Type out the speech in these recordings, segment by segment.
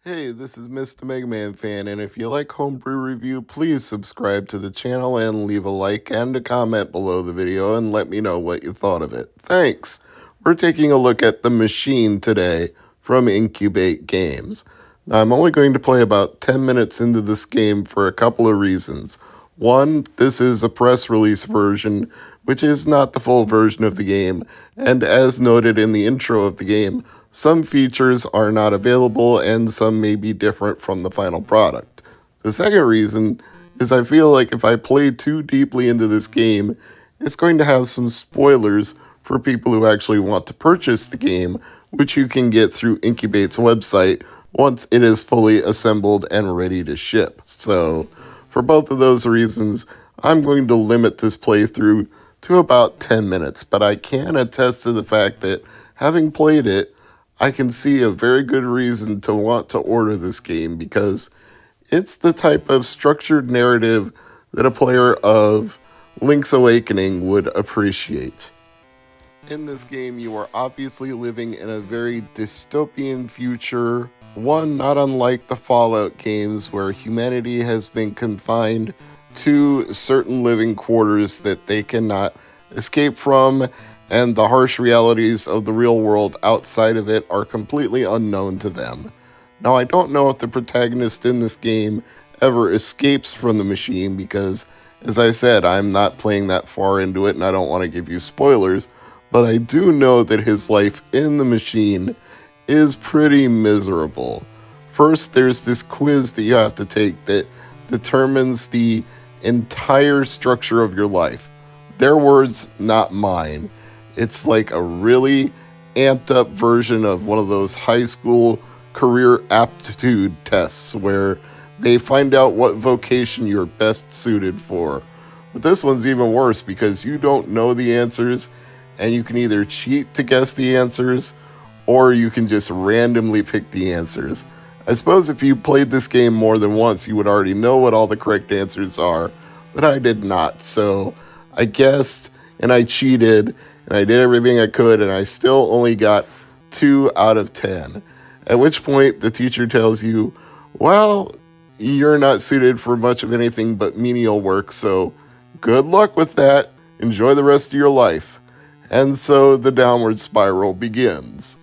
Hey, this is Mr. MegaManFan, and if you like Homebrew Review, please subscribe to the channel and leave a like and a comment below the video and let me know what you thought of it. Thanks! We're taking a look at The Machine today from Incubate Games. Now, I'm only going to play about 10 minutes into this game for a couple of reasons. One, this is a press release version, which is not the full version of the game, and as noted in the intro of the game, some features are not available and some may be different from the final product. The second reason is I feel like if I play too deeply into this game, it's going to have some spoilers for people who actually want to purchase the game, which you can get through Incubate's website once it is fully assembled and ready to ship. So, for both of those reasons, I'm going to limit this playthrough to about 10 minutes, but I can attest to the fact that having played it, I can see a very good reason to want to order this game because it's the type of structured narrative that a player of Link's Awakening would appreciate. In this game, you are obviously living in a very dystopian future, one not unlike the Fallout games where humanity has been confined to certain living quarters that they cannot escape from, and the harsh realities of the real world outside of it are completely unknown to them. Now, I don't know if the protagonist in this game ever escapes from the machine because, as I said, I'm not playing that far into it and I don't want to give you spoilers, but I do know that his life in the machine is pretty miserable. First, there's this quiz that you have to take that determines the entire structure of your life. Their words, not mine. It's like a really amped up version of one of those high school career aptitude tests where they find out what vocation you're best suited for. But this one's even worse because you don't know the answers and you can either cheat to guess the answers or you can just randomly pick the answers. I suppose if you played this game more than once, you would already know what all the correct answers are, but I did not. So I guessed and I cheated and I did everything I could, and I still only got 2 out of 10. At which point, the teacher tells you, well, you're not suited for much of anything but menial work, so good luck with that. Enjoy the rest of your life. And so the downward spiral begins.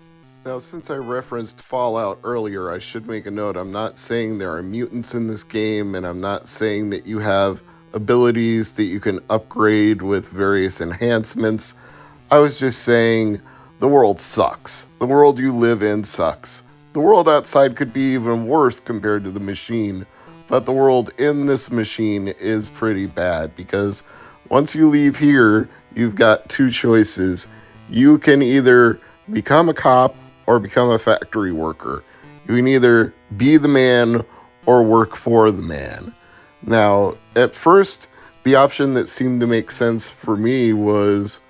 Now, since I referenced Fallout earlier, I should make a note. I'm not saying there are mutants in this game, and I'm not saying that you have abilities that you can upgrade with various enhancements. I was just saying the world sucks. The world you live in sucks. The world outside could be even worse compared to the machine, but the world in this machine is pretty bad because once you leave here, you've got 2 choices. You can either become a cop or become a factory worker. You can either be the man or work for the man. Now, at first, the option that seemed to make sense for me was,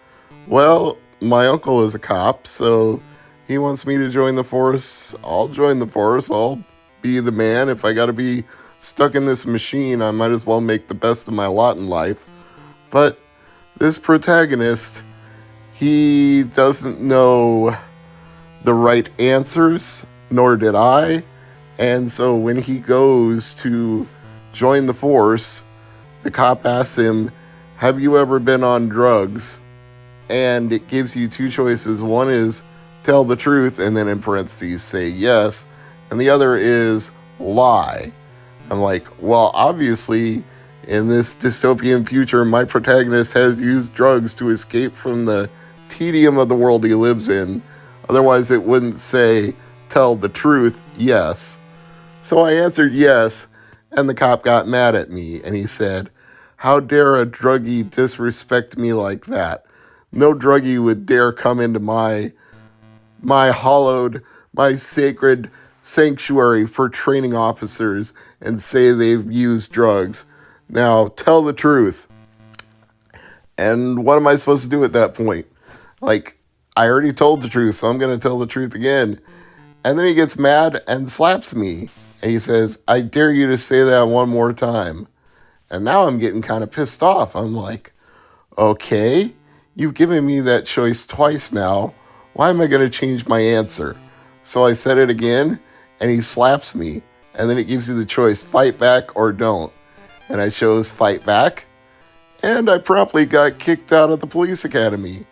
well, my uncle is a cop, so he wants me to join the force. I'll join the force. I'll be the man. If I gotta be stuck in this machine, I might as well make the best of my lot in life. But this protagonist, he doesn't know the right answers, nor did I. And so when he goes to join the force, the cop asks him, have you ever been on drugs? And it gives you 2 choices. One is tell the truth, and then in parentheses say yes. And the other is lie. I'm like, well, obviously, in this dystopian future, my protagonist has used drugs to escape from the tedium of the world he lives in. Otherwise, it wouldn't say tell the truth, yes. So I answered yes, and the cop got mad at me, and he said, how dare a druggie disrespect me like that? No druggie would dare come into my sacred sanctuary for training officers and say they've used drugs. Now, tell the truth. And what am I supposed to do at that point? Like, I already told the truth, so I'm going to tell the truth again. And then he gets mad and slaps me. And he says, I dare you to say that one more time. And now I'm getting kind of pissed off. I'm like, okay, you've given me that choice twice now. Why am I going to change my answer? So I said it again, and he slaps me. And then it gives you the choice, fight back or don't. And I chose fight back, and I promptly got kicked out of the police academy.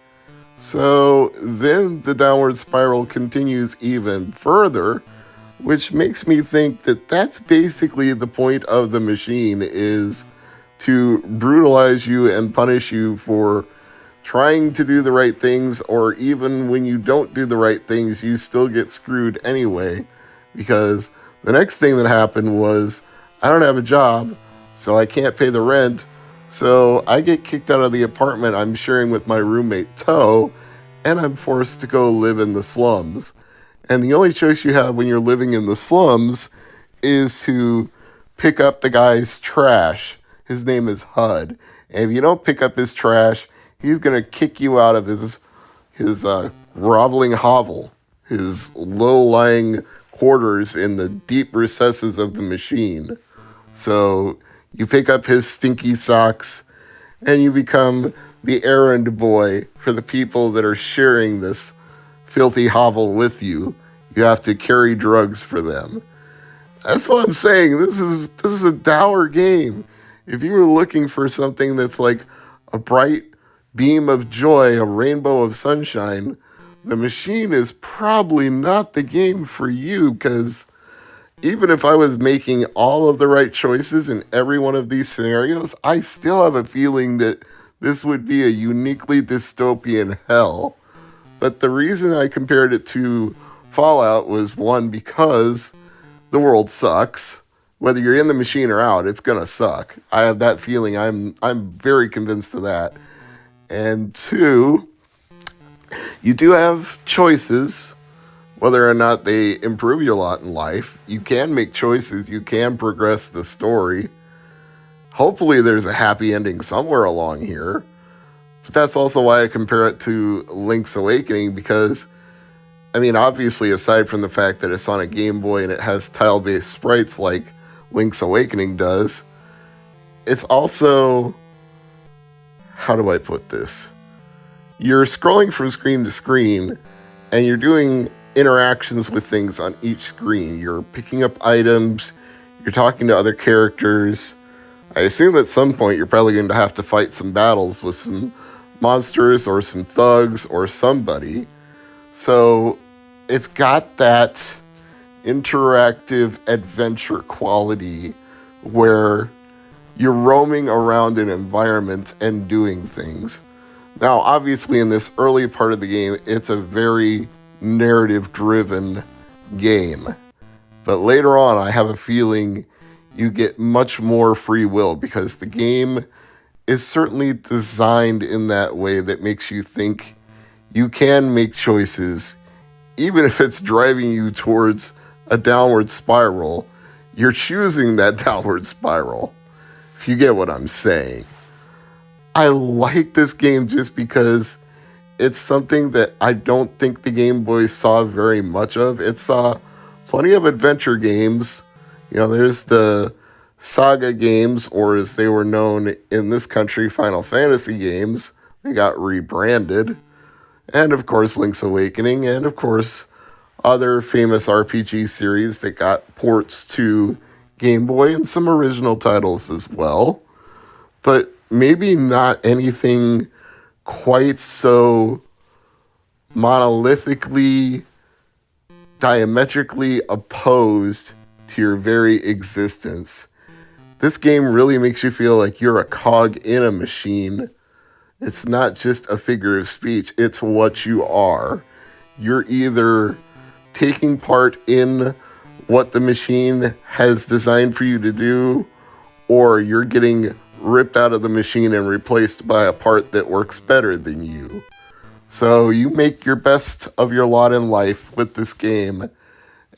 So then the downward spiral continues even further, which makes me think that that's basically the point of the machine, is to brutalize you and punish you for trying to do the right things, or even when you don't do the right things, you still get screwed anyway. Because the next thing that happened was, I don't have a job, so I can't pay the rent, so I get kicked out of the apartment I'm sharing with my roommate Toe, and I'm forced to go live in the slums. And the only choice you have when you're living in the slums is to pick up the guy's trash. His name is HUD. And if you don't pick up his trash, he's going to kick you out of his groveling hovel, his low-lying quarters in the deep recesses of the machine. So you pick up his stinky socks, and you become the errand boy for the people that are sharing this filthy hovel with you. You have to carry drugs for them. That's what I'm saying. This is a dour game. If you were looking for something that's like a bright beam of joy, a rainbow of sunshine, the machine is probably not the game for you, because even if I was making all of the right choices in every one of these scenarios, I still have a feeling that this would be a uniquely dystopian hell. But the reason I compared it to Fallout was, one, because the world sucks. Whether you're in the machine or out, it's gonna suck. I have that feeling. I'm very convinced of that. And two, you do have choices, whether or not they improve your lot in life. You can make choices. You can progress the story. Hopefully there's a happy ending somewhere along here. But that's also why I compare it to Link's Awakening, because, I mean, obviously, aside from the fact that it's on a Game Boy and it has tile-based sprites like Link's Awakening does, it's also, how do I put this? You're scrolling from screen to screen, and you're doing interactions with things on each screen. You're picking up items, you're talking to other characters. I assume at some point you're probably going to have to fight some battles with some monsters or some thugs or somebody. So it's got that interactive adventure quality where you're roaming around an environment and doing things. Now, obviously, in this early part of the game, it's a very narrative-driven game. But later on, I have a feeling you get much more free will, because the game is certainly designed in that way that makes you think you can make choices, even if it's driving you towards a downward spiral. You're choosing that downward spiral, if you get what I'm saying. I like this game just because it's something that I don't think the Game Boy saw very much of. It saw plenty of adventure games. You know, there's the Saga games, or as they were known in this country, Final Fantasy games. They got rebranded. And of course, Link's Awakening, and of course, other famous RPG series that got ports to Game Boy, and some original titles as well. But maybe not anything quite so monolithically, diametrically opposed to your very existence. This game really makes you feel like you're a cog in a machine. It's not just a figure of speech, it's what you are. You're either taking part in what the machine has designed for you to do, or you're getting ripped out of the machine and replaced by a part that works better than you. So you make your best of your lot in life with this game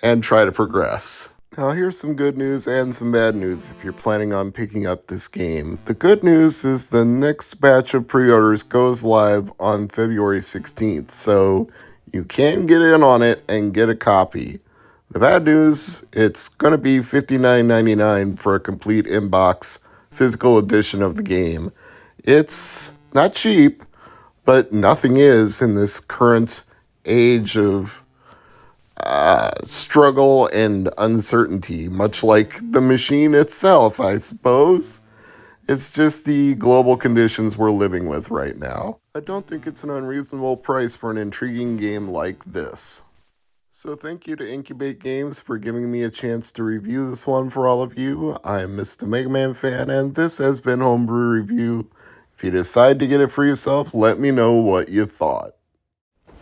and try to progress. Now here's some good news and some bad news if you're planning on picking up this game. The good news is the next batch of pre-orders goes live on February 16th, so you can get in on it and get a copy. The bad news, it's going to be $59.99 for a complete in-box physical edition of the game. It's not cheap, but nothing is in this current age of struggle and uncertainty, much like the machine itself, I suppose. It's just the global conditions we're living with right now. I don't think it's an unreasonable price for an intriguing game like this. So thank you to Incubate Games for giving me a chance to review this one for all of you. I'm Mr. MegaManFan, and this has been Homebrew Review. If you decide to get it for yourself, let me know what you thought.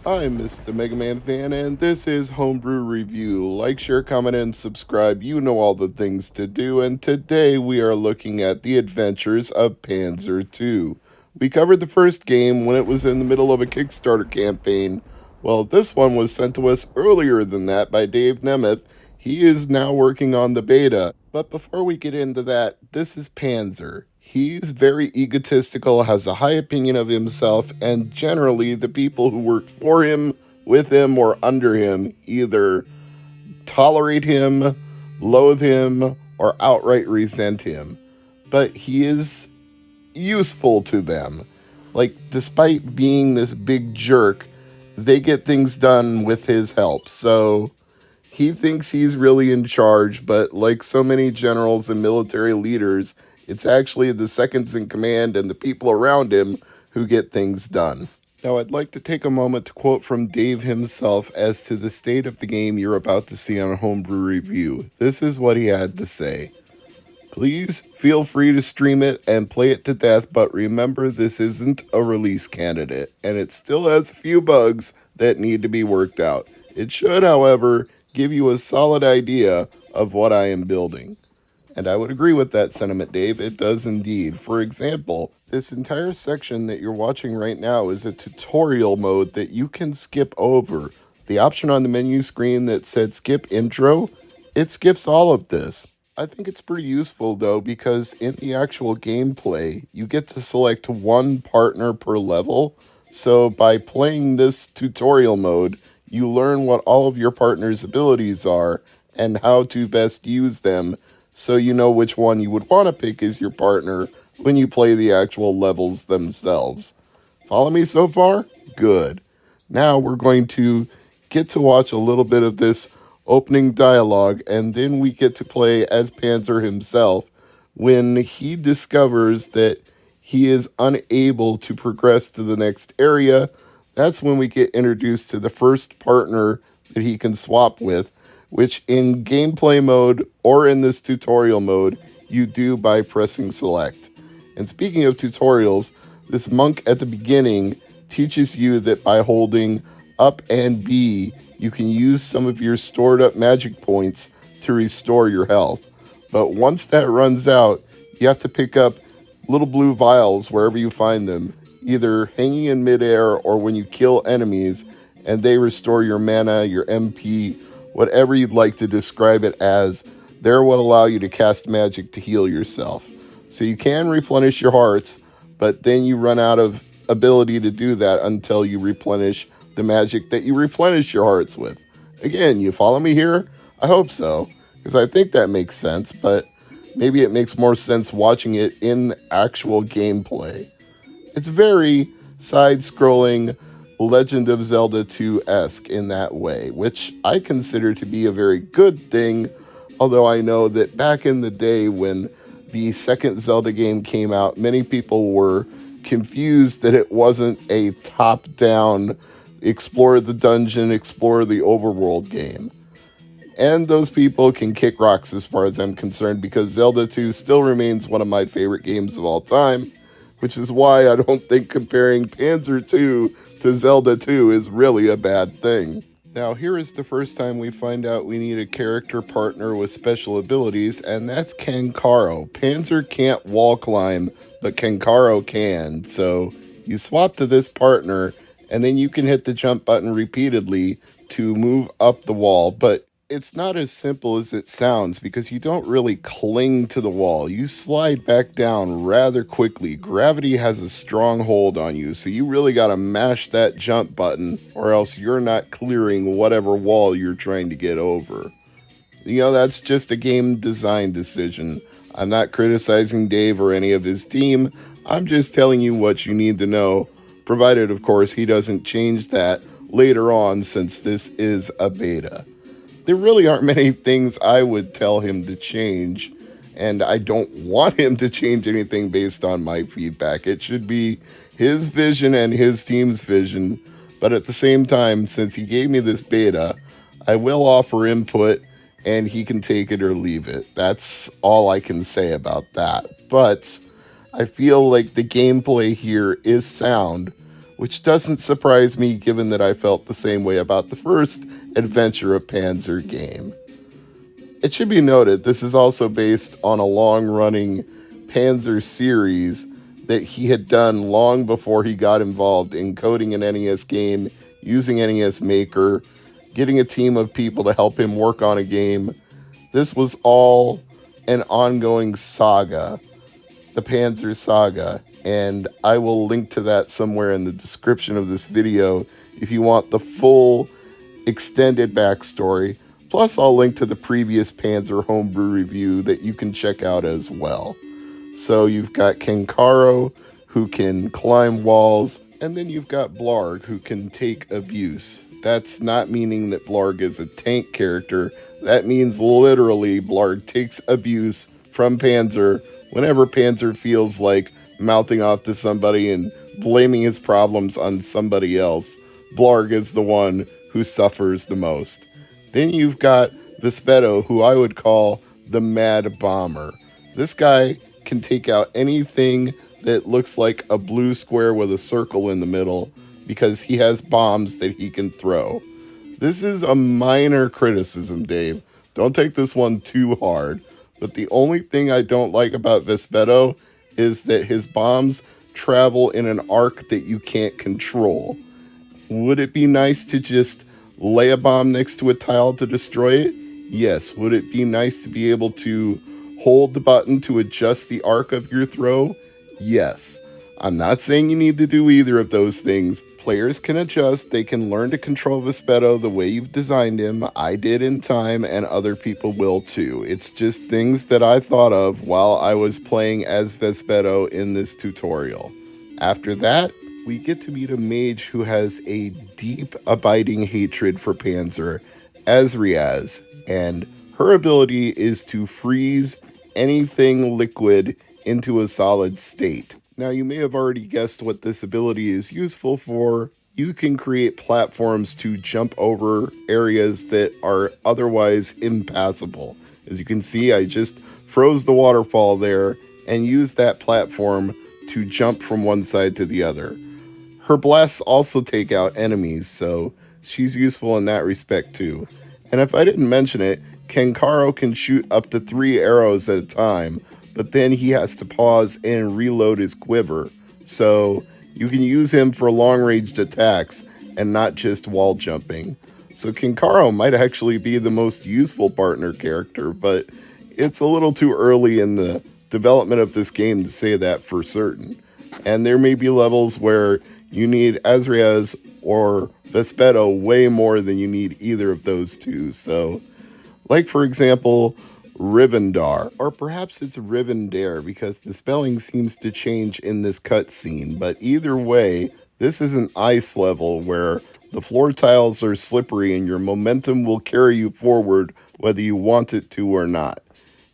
I'm Mr. MegaManFan, and this is Homebrew Review. Like, share, comment, and subscribe. You know all the things to do, and today we are looking at the adventures of Panzer II. We covered the first game when it was in the middle of a Kickstarter campaign. Well, this one was sent to us earlier than that by Dave Nemeth. He is now working on the beta. But before we get into that, this is Panzer. He's very egotistical, has a high opinion of himself, and generally the people who work for him, with him, or under him either tolerate him, loathe him, or outright resent him. But he is useful to them. Like, despite being this big jerk, they get things done with his help. So he thinks he's really in charge, but like so many generals and military leaders, it's actually the seconds in command and the people around him who get things done. Now, I'd like to take a moment to quote from Dave himself as to the state of the game you're about to see on Homebrew Review. This is what he had to say. Please feel free to stream it and play it to death, but remember this isn't a release candidate, and it still has a few bugs that need to be worked out. It should, however, give you a solid idea of what I am building. And I would agree with that sentiment, Dave. It does indeed. For example, this entire section that you're watching right now is a tutorial mode that you can skip over. The option on the menu screen that said skip intro, it skips all of this. I think it's pretty useful though, because in the actual gameplay, you get to select one partner per level. So by playing this tutorial mode, you learn what all of your partner's abilities are and how to best use them, so you know which one you would want to pick as your partner when you play the actual levels themselves. Follow me so far? Good. Now we're going to get to watch a little bit of this opening dialogue, and then we get to play as Panzer himself when he discovers that he is unable to progress to the next area. That's when we get introduced to the first partner that he can swap with, which in gameplay mode or in this tutorial mode, you do by pressing select. And speaking of tutorials, this monk at the beginning teaches you that by holding up and B, you can use some of your stored up magic points to restore your health. But once that runs out, you have to pick up little blue vials wherever you find them, either hanging in midair or when you kill enemies, and they restore your mana, your MP, whatever you'd like to describe it as. They're what allow you to cast magic to heal yourself. So you can replenish your hearts, but then you run out of ability to do that until you replenish the magic that you replenish your hearts with. Again, you follow me here? I hope so, because I think that makes sense, but maybe it makes more sense watching it in actual gameplay. It's very side-scrolling Legend of Zelda 2-esque in that way, which I consider to be a very good thing, although I know that back in the day when the second Zelda game came out, many people were confused that it wasn't a top-down explore the dungeon, explore the overworld game. And those people can kick rocks as far as I'm concerned, because Zelda 2 still remains one of my favorite games of all time, which is why I don't think comparing Panzer 2 to Zelda 2 is really a bad thing. Now, here is the first time we find out we need a character partner with special abilities, and that's Kankaro. Panzer can't wall climb, but Kankaro can, so you swap to this partner, and then you can hit the jump button repeatedly to move up the wall, but it's not as simple as it sounds, because you don't really cling to the wall. You slide back down rather quickly. Gravity has a strong hold on you, so you really gotta mash that jump button, or else you're not clearing whatever wall you're trying to get over. You know, that's just a game design decision. I'm not criticizing Dave or any of his team. I'm just telling you what you need to know, provided, of course, he doesn't change that later on since this is a beta. There really aren't many things I would tell him to change, and I don't want him to change anything based on my feedback. It should be his vision and his team's vision, but at the same time, since he gave me this beta, I will offer input and he can take it or leave it. That's all I can say about that. But I feel like the gameplay here is sound, which doesn't surprise me given that I felt the same way about the first Adventure of Panzer game. It should be noted, this is also based on a long-running Panzer series that he had done long before he got involved in coding an NES game, using NES Maker, getting a team of people to help him work on a game. This was all an ongoing saga, the Panzer Saga, and I will link to that somewhere in the description of this video if you want the full extended backstory. Plus, I'll link to the previous Panzer Homebrew review that you can check out as well. So you've got Kenkaro, who can climb walls, and then you've got Blarg, who can take abuse. That's not meaning that Blarg is a tank character. That means literally Blarg takes abuse from Panzer whenever Panzer feels like mouthing off to somebody and blaming his problems on somebody else. Blarg is the one who suffers the most. Then you've got Vespeto, who I would call the Mad Bomber. This guy can take out anything that looks like a blue square with a circle in the middle because he has bombs that he can throw. This is a minor criticism, Dave. Don't take this one too hard. But the only thing I don't like about Vespeto is that his bombs travel in an arc that you can't control. Would it be nice to just lay a bomb next to a tile to destroy it? Yes. Would it be nice to be able to hold the button to adjust the arc of your throw? Yes. I'm not saying you need to do either of those things. Players can adjust. They can learn to control Vespeto the way you've designed him. I did in time, and other people will too. It's just things that I thought of while I was playing as Vespeto in this tutorial. After that, we get to meet a mage who has a deep, abiding hatred for Panzer, Azriaz, and her ability is to freeze anything liquid into a solid state. Now, you may have already guessed what this ability is useful for. You can create platforms to jump over areas that are otherwise impassable. As you can see, I just froze the waterfall there and used that platform to jump from one side to the other. Her blasts also take out enemies, so she's useful in that respect too. And if I didn't mention it, Kenkaro can shoot up to 3 arrows at a time, but then he has to pause and reload his quiver. So you can use him for long-ranged attacks and not just wall jumping. So Kenkaro might actually be the most useful partner character, but it's a little too early in the development of this game to say that for certain. And there may be levels where you need Azriaz or Vespeto way more than you need either of those two. So, like for example, Rivendar, or perhaps it's Rivendare because the spelling seems to change in this cutscene, but either way, this is an ice level where the floor tiles are slippery and your momentum will carry you forward whether you want it to or not.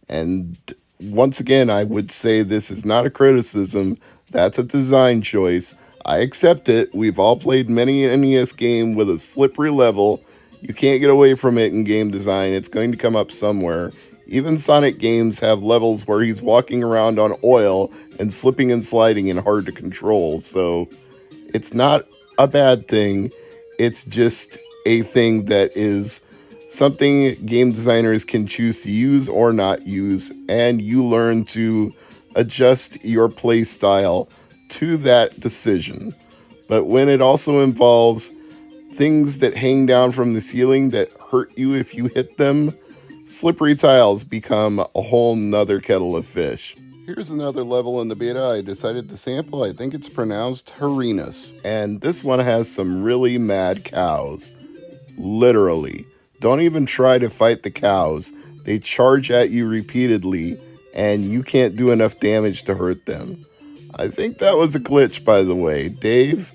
And once again, I would say this is not a criticism, that's a design choice. I accept it. We've all played many an NES game with a slippery level. You can't get away from it in game design. It's going to come up somewhere. Even Sonic games have levels where he's walking around on oil and slipping and sliding and hard to control. So it's not a bad thing. It's just a thing that is something game designers can choose to use or not use, and you learn to adjust your play style to that decision. But when it also involves things that hang down from the ceiling that hurt you if you hit them, slippery tiles become a whole nother kettle of fish. Here's another level in the beta I decided to sample. I think it's pronounced Herinus, and this one has some really mad cows. Literally. Don't even try to fight the cows. They charge at you repeatedly, and you can't do enough damage to hurt them. I think that was a glitch, by the way. Dave,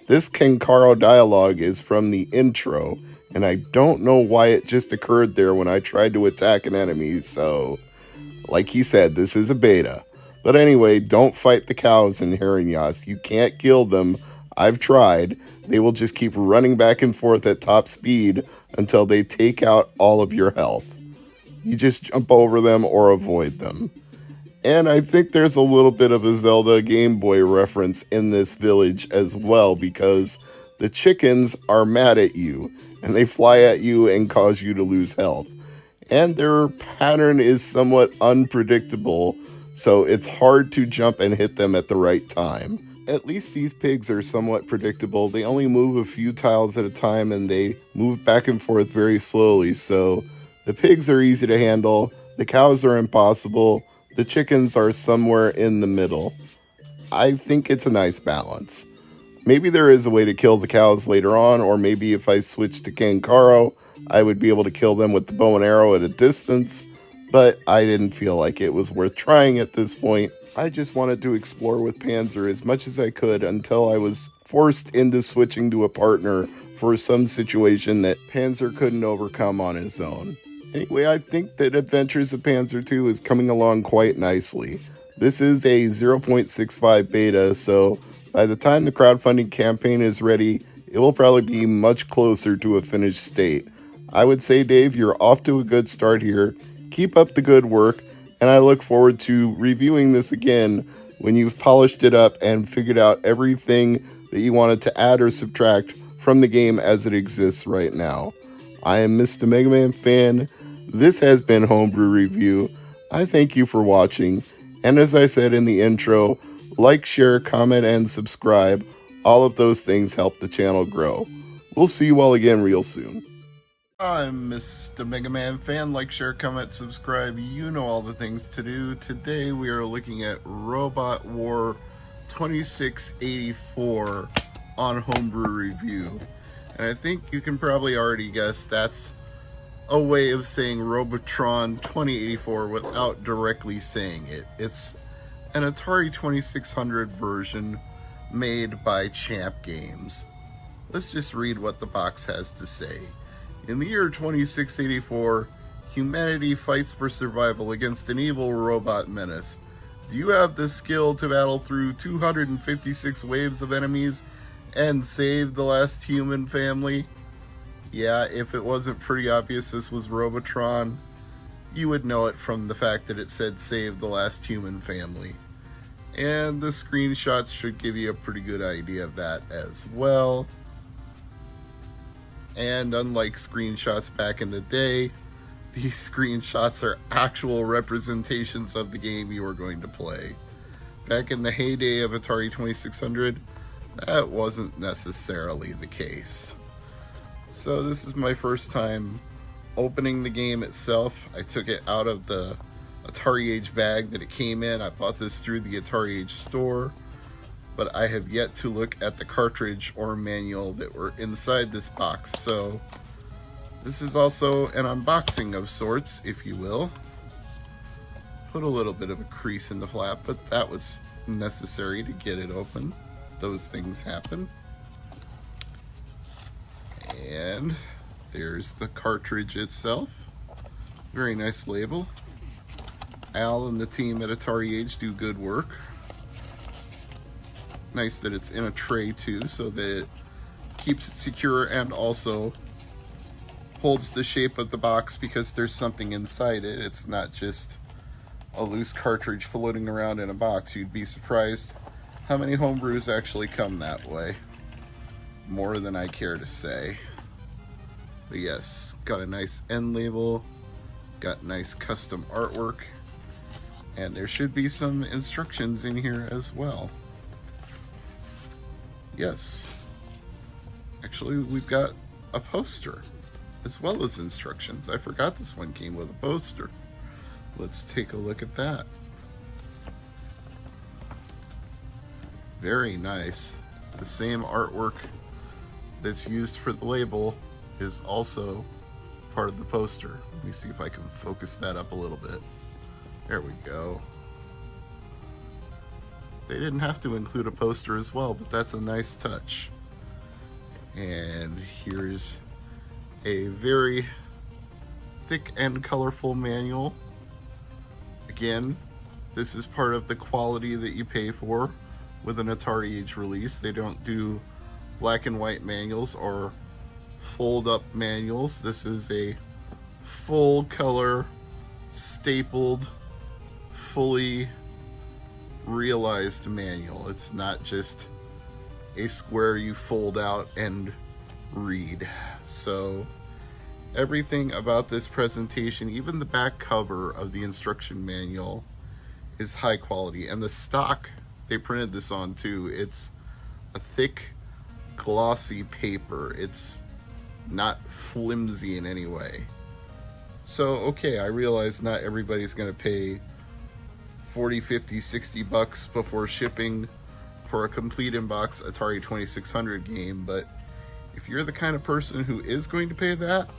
This Kenkaro dialogue is from the intro, and I don't know why it just occurred there when I tried to attack an enemy, so like he said, this is a beta. But anyway, don't fight the cows in Herrenjas. You can't kill them. I've tried. They will just keep running back and forth at top speed until they take out all of your health. You just jump over them or avoid them. And I think there's a little bit of a Zelda Game Boy reference in this village as well, because the chickens are mad at you and they fly at you and cause you to lose health. And their pattern is somewhat unpredictable, so it's hard to jump and hit them at the right time. At least these pigs are somewhat predictable. They only move a few tiles at a time and they move back and forth very slowly, so the pigs are easy to handle, the cows are impossible, the chickens are somewhere in the middle. I think it's a nice balance. Maybe there is a way to kill the cows later on, or maybe if I switch to Kenkaro, I would be able to kill them with the bow and arrow at a distance, but I didn't feel like it was worth trying at this point. I just wanted to explore with Panzer as much as I could until I was forced into switching to a partner for some situation that Panzer couldn't overcome on his own. Anyway, I think that Adventures of Panzer 2 is coming along quite nicely. This is a 0.65 beta, so by the time the crowdfunding campaign is ready, it will probably be much closer to a finished state. I would say, Dave, you're off to a good start here. Keep up the good work, and I look forward to reviewing this again when you've polished it up and figured out everything that you wanted to add or subtract from the game as it exists right now. I am Mr. MegaManFan. This has been Homebrew Review. I thank you for watching, and as I said in the intro, like, share, comment, and subscribe. All of those things help the channel grow. We'll see you all again real soon. I'm Mr. MegaManFan. Like, share, comment, subscribe. You know all the things to do. Today we are looking at Robot War 2684 on Homebrew Review. And I think you can probably already guess that's a way of saying Robotron 2084 without directly saying it. It's an Atari 2600 version made by Champ Games. Let's just read what the box has to say. In the year 2684, humanity fights for survival against an evil robot menace. Do you have the skill to battle through 256 waves of enemies and save the last human family? Yeah, if it wasn't pretty obvious this was Robotron, you would know it from the fact that it said save the last human family. And the screenshots should give you a pretty good idea of that as well. And unlike screenshots back in the day, these screenshots are actual representations of the game you are going to play. Back in the heyday of Atari 2600, that wasn't necessarily the case. So this is my first time opening the game itself. I took it out of the Atari Age bag that it came in. I bought this through the Atari Age store, but I have yet to look at the cartridge or manual that were inside this box. So this is also an unboxing of sorts, if you will. Put a little bit of a crease in the flap, but that was necessary to get it open. Those things happen. And there's the cartridge itself. Very nice label. Al and the team at Atari Age do good work. Nice that it's in a tray too, so that it keeps it secure and also holds the shape of the box because there's something inside it. It's not just a loose cartridge floating around in a box. You'd be surprised how many homebrews actually come that way. More than I care to say. But yes, got a nice end label, got nice custom artwork, and there should be some instructions in here as well. Yes, actually we've got a poster as well as instructions. I forgot this one came with a poster. Let's take a look at that. Very nice. The same artwork that's used for the label is also part of the poster. Let me see if I can focus that up a little bit. There we go. They didn't have to include a poster as well, but that's a nice touch. And here's a very thick and colorful manual. Again, this is part of the quality that you pay for with an Atari Age release. They don't do black and white manuals or fold up manuals. This is a full color, stapled, fully realized manual. It's not just a square you fold out and read. So everything about this presentation, even the back cover of the instruction manual, is high quality. And the stock they printed this on too, it's a thick, glossy paper. It's not flimsy in any way. So, okay, I realize not everybody's gonna pay 40, 50, 60 bucks before shipping for a complete in-box Atari 2600 game, but if you're the kind of person who is going to pay that,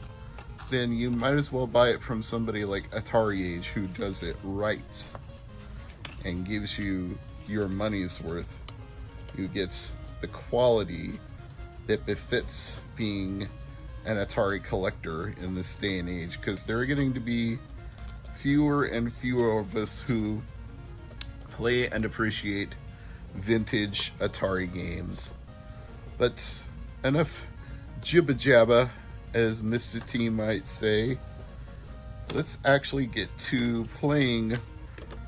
then you might as well buy it from somebody like Atari Age, who does it right and gives you your money's worth. You get the quality that befits being an Atari collector in this day and age, because there are getting to be fewer and fewer of us who play and appreciate vintage Atari games. But enough jibba jabba, as Mr. T might say. Let's actually get to playing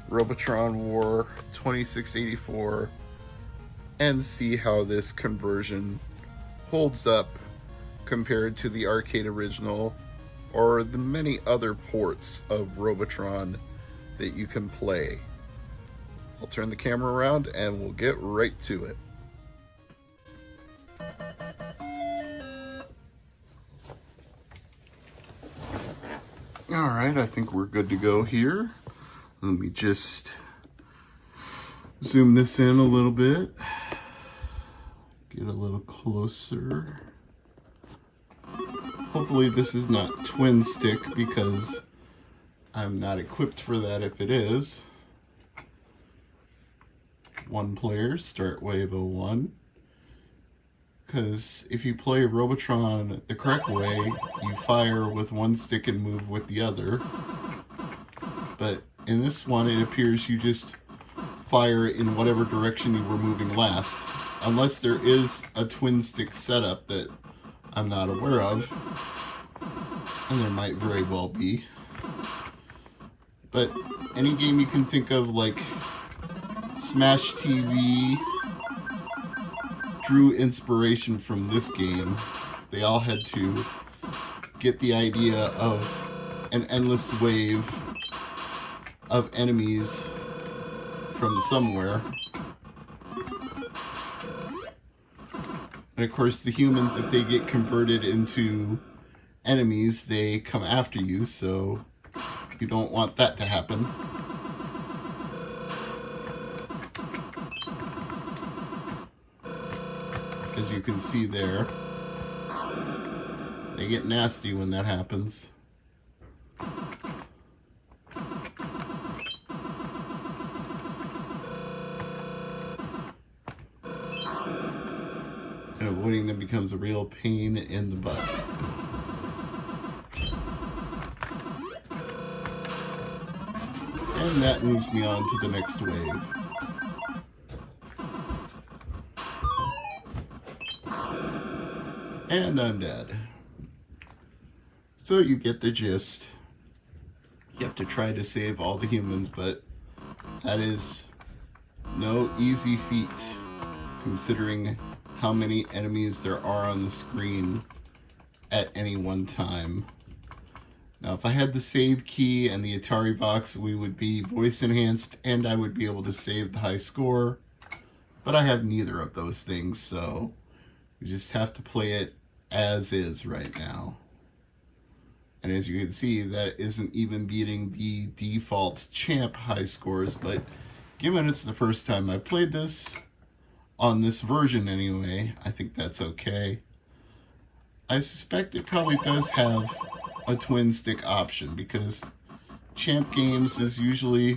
Robotron War 2684 and see how this conversion holds up compared to the arcade original or the many other ports of Robotron that you can play. I'll turn the camera around and we'll get right to it. Alright, I think we're good to go here. Let me just zoom this in a little bit. Get a little closer. Hopefully this is not twin stick, because I'm not equipped for that if it is. One player, start wave 01. Because if you play Robotron the correct way, you fire with one stick and move with the other. But in this one, it appears you just fire in whatever direction you were moving last. Unless there is a twin stick setup that I'm not aware of. And there might very well be. But any game you can think of, like Smash TV, drew inspiration from this game. They all had to get the idea of an endless wave of enemies from somewhere. And of course the humans, if they get converted into enemies, they come after you, so you don't want that to happen. As you can see there, they get nasty when that happens. And avoiding them becomes a real pain in the butt. And that moves me on to the next wave. And I'm dead. So you get the gist. You have to try to save all the humans, but that is no easy feat, considering how many enemies there are on the screen at any one time. Now, if I had the save key and the Atari box, we would be voice enhanced and I would be able to save the high score, but I have neither of those things, so we just have to play it as is right now. And as you can see, that isn't even beating the default champ high scores, but given it's the first time I played this, on this version anyway, I think that's okay. I suspect it probably does have a twin stick option, because Champ Games is usually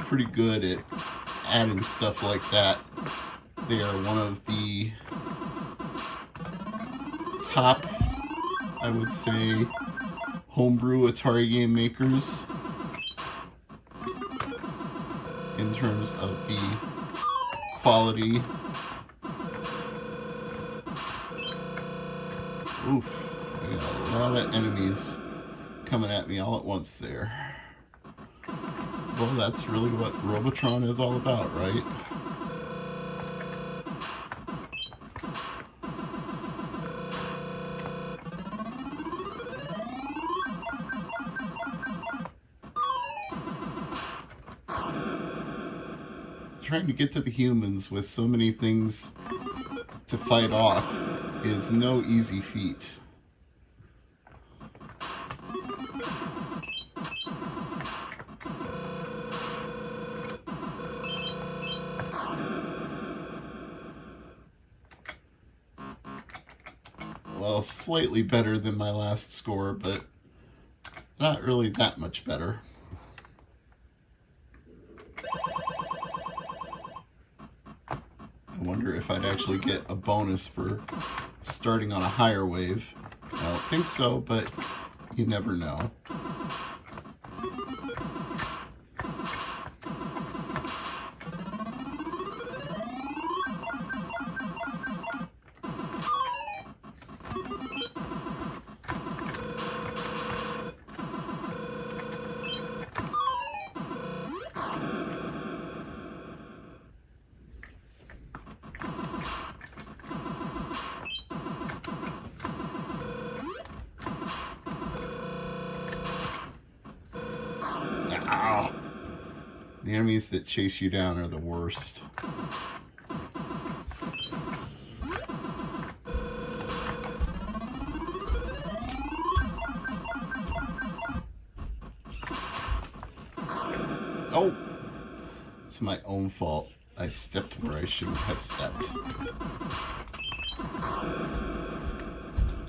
pretty good at adding stuff like that. They are one of the top, I would say, homebrew Atari game makers in terms of the quality. Oof, I got a lot of enemies coming at me all at once there. Well, that's really what Robotron is all about, right? Trying to get to the humans with so many things to fight off is no easy feat. Well, slightly better than my last score, but not really that much better. I wonder if I'd actually get a bonus for starting on a higher wave. I don't think so, but you never know. Ow. The enemies that chase you down are the worst. Oh! It's my own fault. I stepped where I shouldn't have stepped.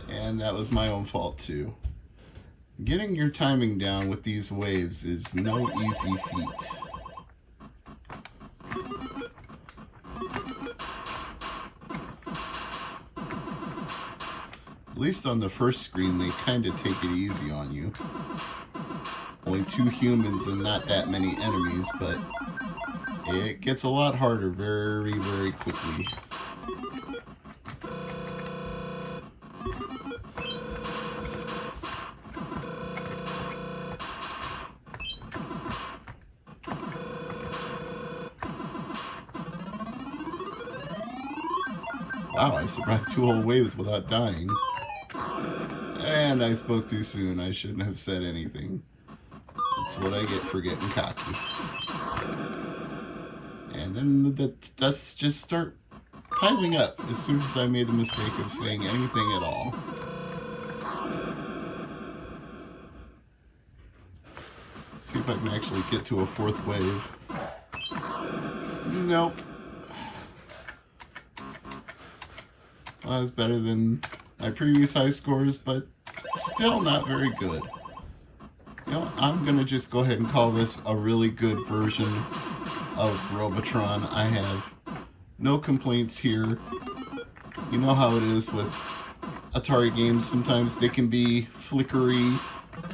And that was my own fault too. Getting your timing down with these waves is no easy feat. At least on the first screen, they kind of take it easy on you. Only 2 humans and not that many enemies, but it gets a lot harder very, very quickly. Wow, I survived 2 whole waves without dying. And I spoke too soon. I shouldn't have said anything. That's what I get for getting cocky. And then the deaths just start piling up as soon as I made the mistake of saying anything at all. See if I can actually get to a 4th wave. Nope. Well, that was better than my previous high scores, but still not very good. You know, I'm going to just go ahead and call this a really good version of Robotron. I have no complaints here. You know how it is with Atari games. Sometimes they can be flickery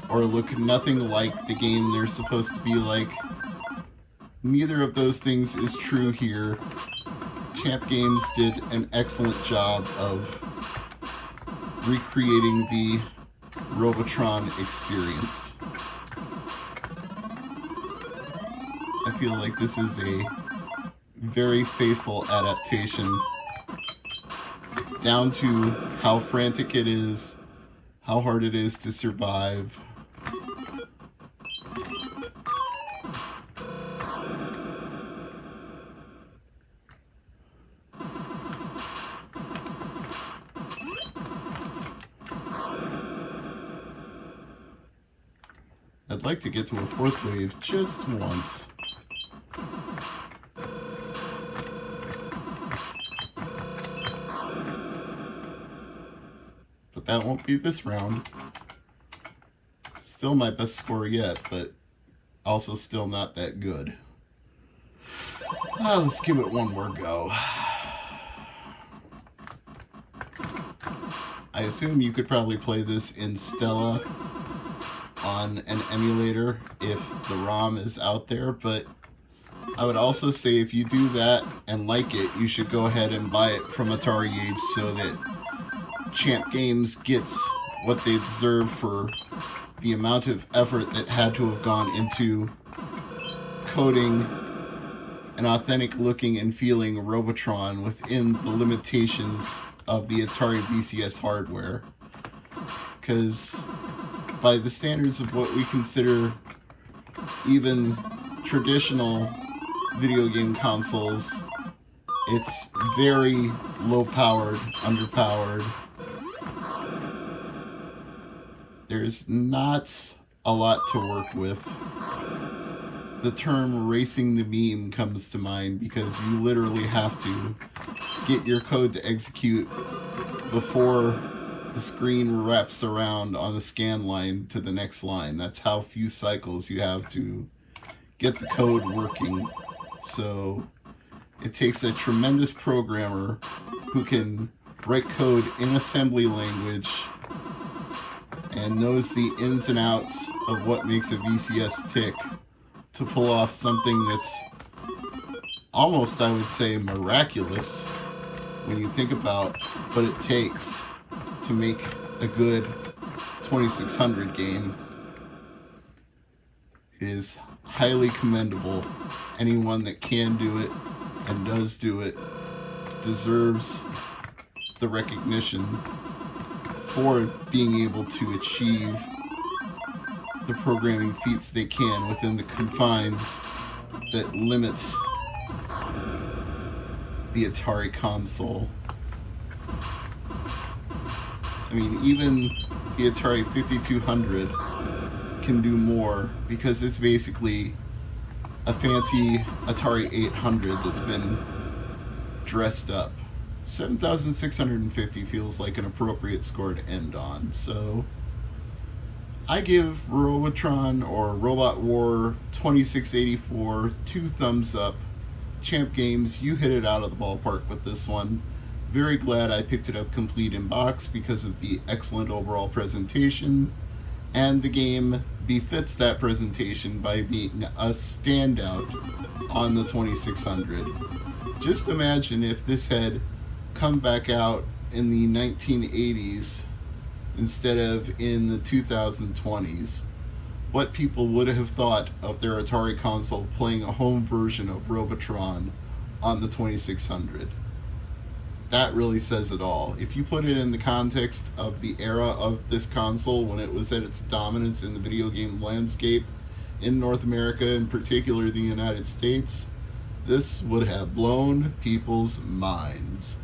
or look nothing like the game they're supposed to be like. Neither of those things is true here. Champ Games did an excellent job of recreating the Robotron experience. I feel like this is a very faithful adaptation, down to how frantic it is, how hard it is to survive. I'd like to get to a 4th wave just once. But that won't be this round. Still my best score yet, but also still not that good. Let's give it one more go. I assume you could probably play this in Stella on an emulator if the ROM is out there, but I would also say if you do that and like it, you should go ahead and buy it from Atari Age so that Champ Games gets what they deserve for the amount of effort that had to have gone into coding an authentic looking and feeling Robotron within the limitations of the Atari VCS hardware. Because by the standards of what we consider even traditional video game consoles, it's very low powered, underpowered. There's not a lot to work with. The term racing the beam comes to mind because you literally have to get your code to execute before the screen wraps around on the scan line to the next line. That's how few cycles you have to get the code working. So it takes a tremendous programmer who can write code in assembly language and knows the ins and outs of what makes a VCS tick to pull off something that's almost, I would say, miraculous when you think about what it takes to make a good 2600 game. Is highly commendable. Anyone that can do it and does do it deserves the recognition for being able to achieve the programming feats they can within the confines that limit the Atari console. I mean, even the Atari 5200 can do more because it's basically a fancy Atari 800 that's been dressed up. 7,650 feels like an appropriate score to end on, so I give Robotron or Robot War 2684 2 thumbs up. Champ Games, you hit it out of the ballpark with this one. Very glad I picked it up complete in box because of the excellent overall presentation, and the game befits that presentation by being a standout on the 2600. Just imagine if this had come back out in the 1980s instead of in the 2020s. What people would have thought of their Atari console playing a home version of Robotron on the 2600. That really says it all. If you put it in the context of the era of this console when it was at its dominance in the video game landscape in North America, in particular the United States, this would have blown people's minds.